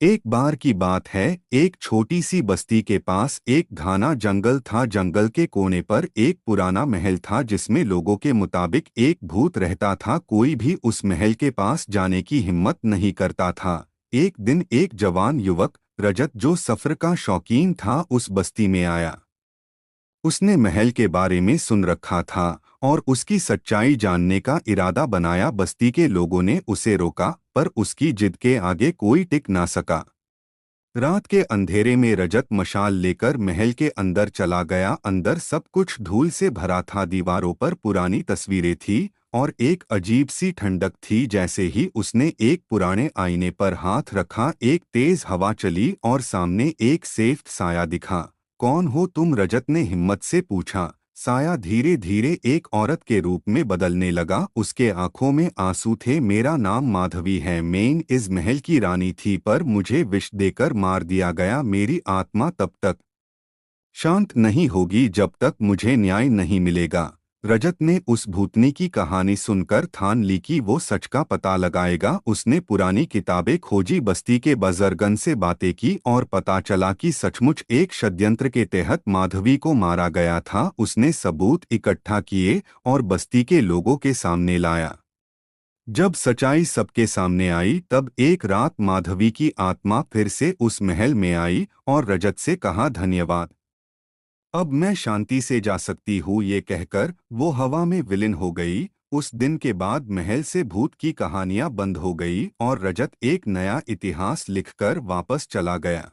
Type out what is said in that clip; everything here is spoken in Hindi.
एक बार की बात है, एक छोटी सी बस्ती के पास एक घना जंगल था। जंगल के कोने पर एक पुराना महल था जिसमें लोगों के मुताबिक एक भूत रहता था। कोई भी उस महल के पास जाने की हिम्मत नहीं करता था। एक दिन एक जवान युवक रजत, जो सफर का शौकीन था, उस बस्ती में आया। उसने महल के बारे में सुन रखा था और उसकी सच्चाई जानने का इरादा बनाया। बस्ती के लोगों ने उसे रोका, पर उसकी जिद के आगे कोई टिक ना सका। रात के अंधेरे में रजत मशाल लेकर महल के अंदर चला गया। अंदर सब कुछ धूल से भरा था। दीवारों पर पुरानी तस्वीरें थी और एक अजीब सी ठंडक थी। जैसे ही उसने एक पुराने आईने पर हाथ रखा, एक तेज हवा चली और सामने एक सफेद साया दिखा। कौन हो तुम? रजत ने हिम्मत से पूछा। साया धीरे धीरे एक औरत के रूप में बदलने लगा। उसके आंखों में आंसू थे। मेरा नाम माधवी है। मैं इस महल की रानी थी, पर मुझे विष देकर मार दिया गया। मेरी आत्मा तब तक शांत नहीं होगी जब तक मुझे न्याय नहीं मिलेगा। रजत ने उस भूतनी की कहानी सुनकर ठान ली कि वो सच का पता लगाएगा। उसने पुरानी किताबें खोजी, बस्ती के बुजुर्गों से बातें की और पता चला कि सचमुच एक षड्यंत्र के तहत माधवी को मारा गया था। उसने सबूत इकट्ठा किए और बस्ती के लोगों के सामने लाया। जब सच्चाई सबके सामने आई, तब एक रात माधवी की आत्मा फिर से उस महल में आई और रजत से कहा, धन्यवाद, अब मैं शांति से जा सकती हूँ। ये कहकर वो हवा में विलीन हो गई। उस दिन के बाद महल से भूत की कहानियां बंद हो गई और रजत एक नया इतिहास लिखकर वापस चला गया।